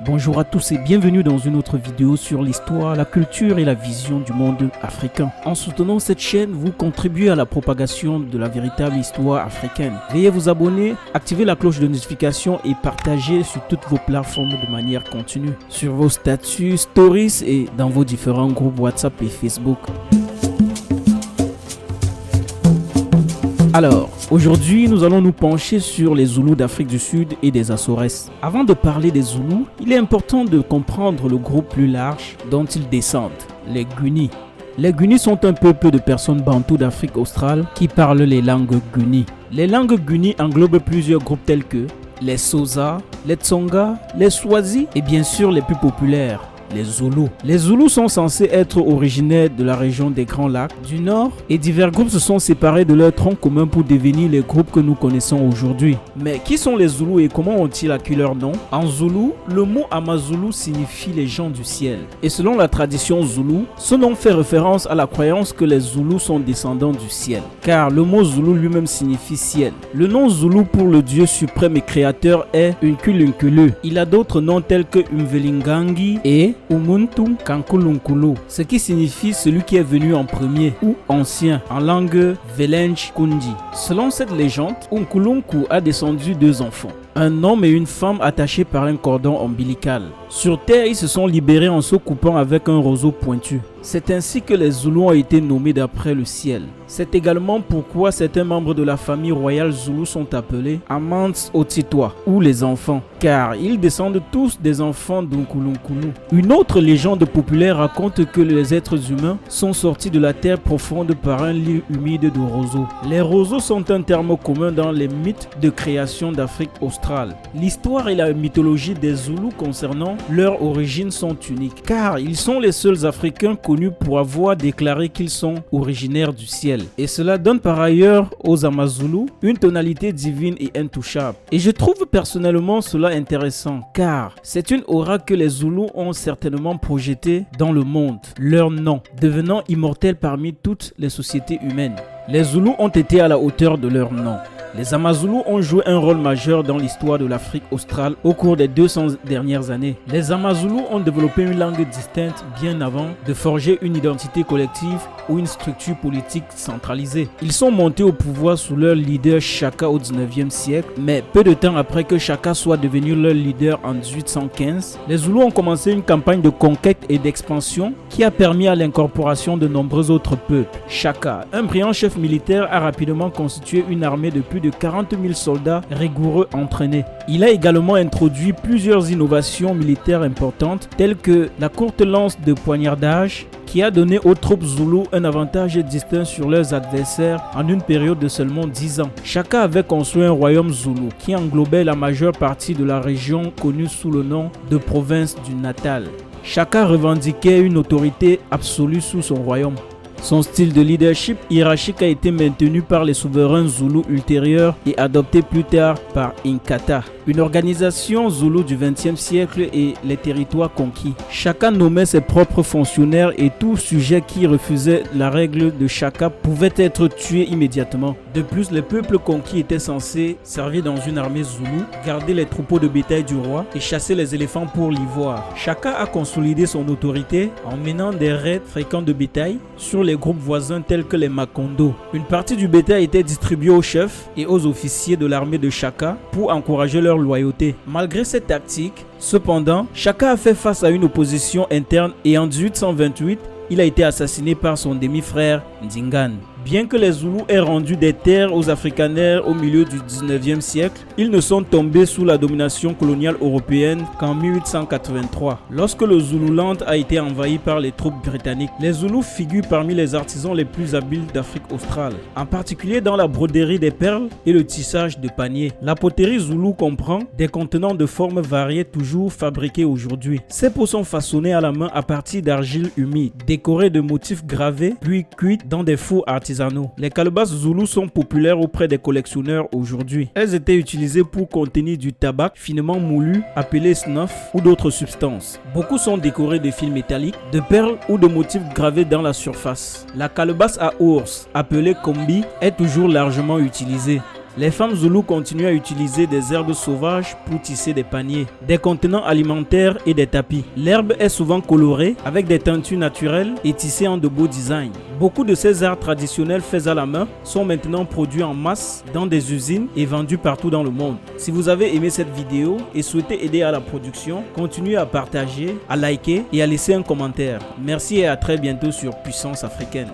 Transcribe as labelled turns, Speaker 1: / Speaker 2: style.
Speaker 1: Bonjour à tous et bienvenue dans une autre vidéo sur l'histoire, la culture et la vision du monde africain. En soutenant cette chaîne, vous contribuez à la propagation de la véritable histoire africaine. Veuillez vous abonner, activer la cloche de notification et partager sur toutes vos plateformes de manière continue, sur vos statuts, stories et dans vos différents groupes WhatsApp et Facebook. Alors, aujourd'hui, nous allons nous pencher sur les Zoulous d'Afrique du Sud et des Açores. Avant de parler des Zoulous, il est important de comprendre le groupe plus large dont ils descendent, les Guni. Les Guni sont un peuple de personnes bantoues d'Afrique australe qui parlent les langues Guni. Les langues Guni englobent plusieurs groupes tels que les Xhosa, les Tsonga, les Swazi et bien sûr les plus populaires, les Zoulous. Les Zoulous sont censés être originaires de la région des Grands Lacs du Nord et divers groupes se sont séparés de leur tronc commun pour devenir les groupes que nous connaissons aujourd'hui. Mais qui sont les Zoulous et comment ont-ils acquis leur nom? En Zoulou, le mot Amazulu signifie les gens du ciel. Et selon la tradition Zoulou, ce nom fait référence à la croyance que les Zoulous sont descendants du ciel. Car le mot Zoulou lui-même signifie ciel. Le nom Zoulou pour le dieu suprême et créateur est Unkulunkulu. Il a d'autres noms tels que Umvelingangi et Umuntu Kankulunkulu, ce qui signifie celui qui est venu en premier ou ancien en langue Velenj Kundi. Selon cette légende, Unkulunku a descendu deux enfants, un homme et une femme attachés par un cordon ombilical. Sur terre, ils se sont libérés en se coupant avec un roseau pointu. C'est ainsi que les Zoulous ont été nommés d'après le ciel. C'est également pourquoi certains membres de la famille royale Zoulou sont appelés Amants Otitwa ou les enfants, car ils descendent tous des enfants d'Unkulunkulu. Une autre légende populaire raconte que les êtres humains sont sortis de la terre profonde par un lit humide de roseaux. Les roseaux sont un terme commun dans les mythes de création d'Afrique australe. L'histoire et la mythologie des Zoulous concernant leur origine sont uniques, car ils sont les seuls Africains connus pour avoir déclaré qu'ils sont originaires du ciel. Et cela donne par ailleurs aux Amazulu une tonalité divine et intouchable. Et je trouve personnellement cela intéressant, car c'est une aura que les Zoulous ont certainement projetée dans le monde, leur nom devenant immortel parmi toutes les sociétés humaines. Les Zoulous ont été à la hauteur de leur nom. Les Amazulu ont joué un rôle majeur dans l'histoire de l'Afrique australe au cours des 200 dernières années. Les Amazulu ont développé une langue distincte bien avant de forger une identité collective ou une structure politique centralisée. Ils sont montés au pouvoir sous leur leader Shaka au 19e siècle, mais peu de temps après que Shaka soit devenu leur leader en 1815, les Zoulous ont commencé une campagne de conquête et d'expansion qui a permis à l'incorporation de nombreux autres peuples. Shaka, un brillant chef militaire, a rapidement constitué une armée de plus de 40 000 soldats rigoureux entraînés. Il a également introduit plusieurs innovations militaires importantes telles que la courte lance de poignardage qui a donné aux troupes Zoulous un avantage distinct sur leurs adversaires en une période de seulement 10 ans. Shaka avait construit un royaume Zoulou qui englobait la majeure partie de la région connue sous le nom de province du Natal. Shaka revendiquait une autorité absolue sous son royaume. Son style de leadership hiérarchique a été maintenu par les souverains Zoulous ultérieurs et adopté plus tard par Inkatha, une organisation Zoulou du XXe siècle et les territoires conquis. Chacun nommait ses propres fonctionnaires et tout sujet qui refusait la règle de Shaka pouvait être tué immédiatement. De plus, les peuples conquis étaient censés servir dans une armée Zoulou, garder les troupeaux de bétail du roi et chasser les éléphants pour l'ivoire. Shaka a consolidé son autorité en menant des raids fréquents de bétail sur les groupes voisins tels que les Makondo. Une partie du bétail était distribuée aux chefs et aux officiers de l'armée de Shaka pour encourager leur loyauté. Malgré cette tactique, cependant, Shaka a fait face à une opposition interne et en 1828, il a été assassiné par son demi-frère Ndingan. Bien que les Zoulous aient rendu des terres aux Afrikaners au milieu du 19e siècle, ils ne sont tombés sous la domination coloniale européenne qu'en 1883, lorsque le Zululand a été envahi par les troupes britanniques. Les Zoulous figurent parmi les artisans les plus habiles d'Afrique australe, en particulier dans la broderie des perles et le tissage de paniers. La poterie Zoulou comprend des contenants de formes variées toujours fabriqués aujourd'hui. Ces pots sont façonnés à la main à partir d'argile humide, décorés de motifs gravés, puis cuits dans des fours artisanaux. Les calebasses Zoulou sont populaires auprès des collectionneurs aujourd'hui. Elles étaient utilisées pour contenir du tabac finement moulu appelé snuff ou d'autres substances. Beaucoup sont décorées de fils métalliques, de perles ou de motifs gravés dans la surface. La calebasse à ours, appelée kombi, est toujours largement utilisée. Les femmes zoulous continuent à utiliser des herbes sauvages pour tisser des paniers, des contenants alimentaires et des tapis. L'herbe est souvent colorée avec des teintures naturelles et tissée en de beaux designs. Beaucoup de ces arts traditionnels faits à la main sont maintenant produits en masse dans des usines et vendus partout dans le monde. Si vous avez aimé cette vidéo et souhaitez aider à la production, continuez à partager, à liker et à laisser un commentaire. Merci et à très bientôt sur Puissance Africaine.